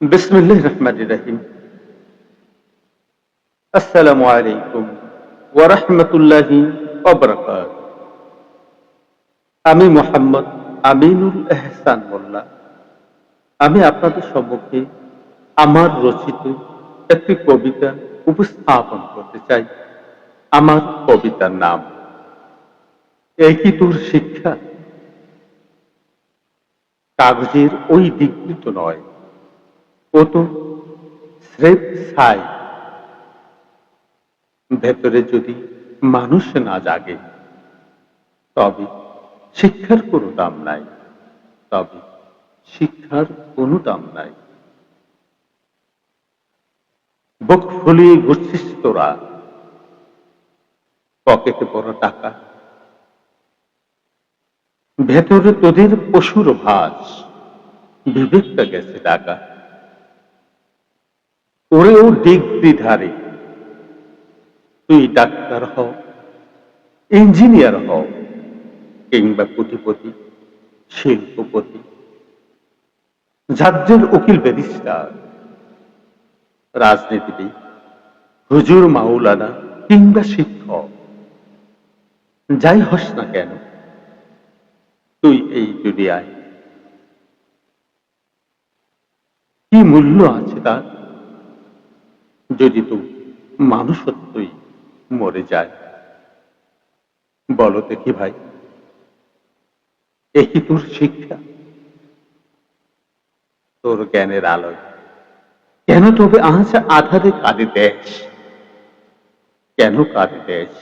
বিসমিল্লাহির রহমানির রহিম। আসসালামু আলাইকুম ওয়া রাহমাতুল্লাহি ওয়া বারাকাতুহু। আমি মোহাম্মদ আমিনুল এহসান মোল্লা। আমি আপনাদের সম্মুখে আমার রচিত একটি কবিতা উপস্থাপন করতে চাই। আমার কবিতার নাম "এ কি তোর শিক্ষা"। কাগজের ওই ডিগ্রি তো নয়, ও তো স্রেফ ছাই। ভেতরে যদি মানুষ না জাগে, তবে শিক্ষার কোনো দাম নাই। তবে শিক্ষার কোনো দাম নাই। বুক ফুলিয়ে ঘুরছিস তোরা, পকেটে পড়া টাকা, ভেতরে তোদের পশুর ভাস, বিবেকটা গেছে টাকা। ওরেও ডিগ্রি ধারে, তুই ডাক্তার হ, ইঞ্জিনিয়ার হ, কিংবা কোটিপতি, শিল্পপতি, জাজ্জের উকিল ব্যারিস্টার, রাজনীতিবিদ, হুজুর মাওলানা কিংবা শিক্ষক, যাই হস না কেন তুই এই দুনিয়ায়, কি মূল্য আছে তার যদি তুই মানুষত্বই মরে যায়? বলো দেখি ভাই, এ কি তোর শিক্ষা? তোর জ্ঞানের আলোয় কেন তবে আজ আধারে কাঁদে দেশ? কেন কাঁদে দেশ?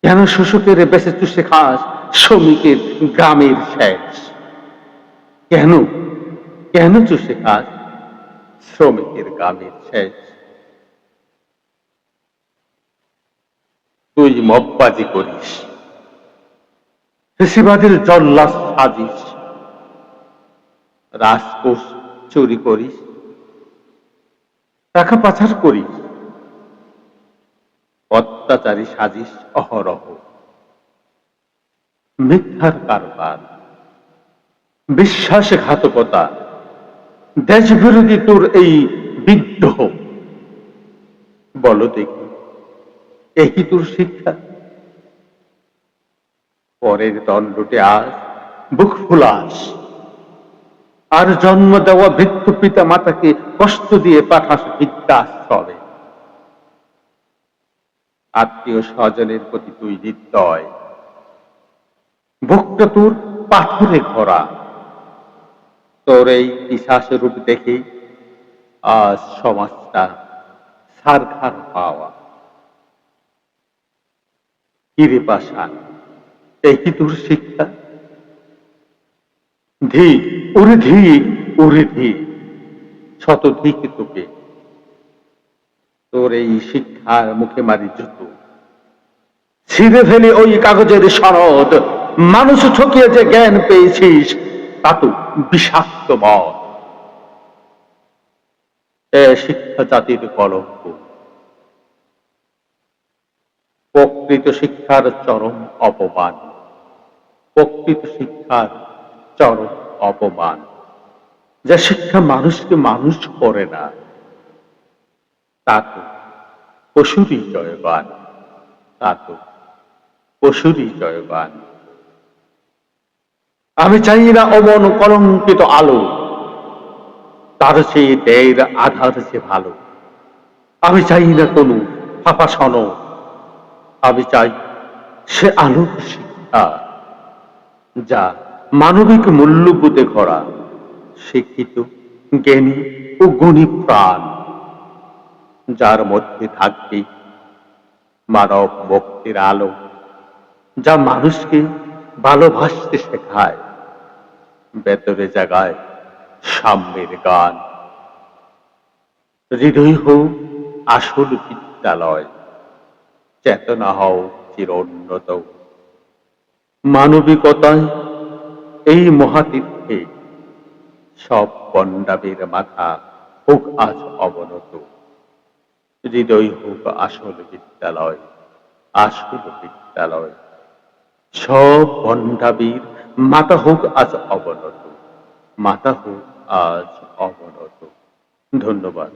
কেন শোষকের বেঁচে চুষে খাস শ্রমিকের গ্রামের শেষ? কেন কেন চুষে খাস শ্রমিকের গ্রামের শেষ? তুই মববাজি করিস, ফেসিবাদের জল্লাদ সাজিস, রাজকোষ চুরি করিস, টাকা পাচার করিস, অত্যাচারী সাজিস অহরহ, মিথ্যার কারবার, বিশ্বাসঘাতকতা, দেশবিরোধী তোর এই বিদ্রোহ। বলো দেখি, এ কি তোর শিক্ষা? পরের দণ্ডটে আজ বুক ফুলাস, আর জন্ম দেওয়া বৃদ্ধ পিতা মাতাকে কষ্ট দিয়ে পাঠাস বৃদ্ধাশ্রমে। আত্মীয় স্বজনের প্রতি তুই নির্দয়, বুকটা তোর পাথরে ভরা। তোর এই পিশাচ রূপ দেখে আজ সমাজটা ছারখার পাওয়া। কিরে পাষাণ, এই কি তোর শিক্ষা? ধিক, ওরে ধিক, ওরে ধিক, শত ধিক তোকে। তোর এই শিক্ষার মুখে মারি জুতো, ছিঁড়ে ফেলে ওই কাগজের সনদ। মানুষ ঠকিয়ে যে জ্ঞান পেয়েছিস, তা তো বিষাক্ত মদ। এ শিক্ষা জাতির কলঙ্ক, প্রকৃত শিক্ষার চরম অপমান। প্রকৃত শিক্ষার চরম অপমান, যে শিক্ষা মানুষকে মানুষ করে না, তা তো পশুরই জয়গান। তা তো পশুরই জয়গান। আমি চাই না অমন কলঙ্কিত আলো, তার চেয়ে দেয়ের আধার যে ভালো। আমি চাই না কোনো ফাঁপা সনদ, আমি চাই সে আলোক শিক্ষা, যা মানবিক মূল্যবোধে ভরা। শিক্ষিত, জ্ঞানী ও গুণী প্রাণ, যার মধ্যে থাকবে মানব মুক্তির আলো, যা মানুষকে ভালোবাসতে শেখায়, ভেতরে জাগায় সাম্যের গান। হৃদয় হোক আসল বিদ্যালয়, চেতনা হও চিরোন্নত। মানবিকতায় এই মহাতীর্থে সব পণ্ডাবের মাথা হোক আজ অবনত। হৃদয় হোক আসল বিদ্যালয়, আসল বিদ্যালয়। সব পণ্ডাবীর মাথা হোক আজ অবনত। মাতা হোক আজ অবনত। ধন্যবাদ।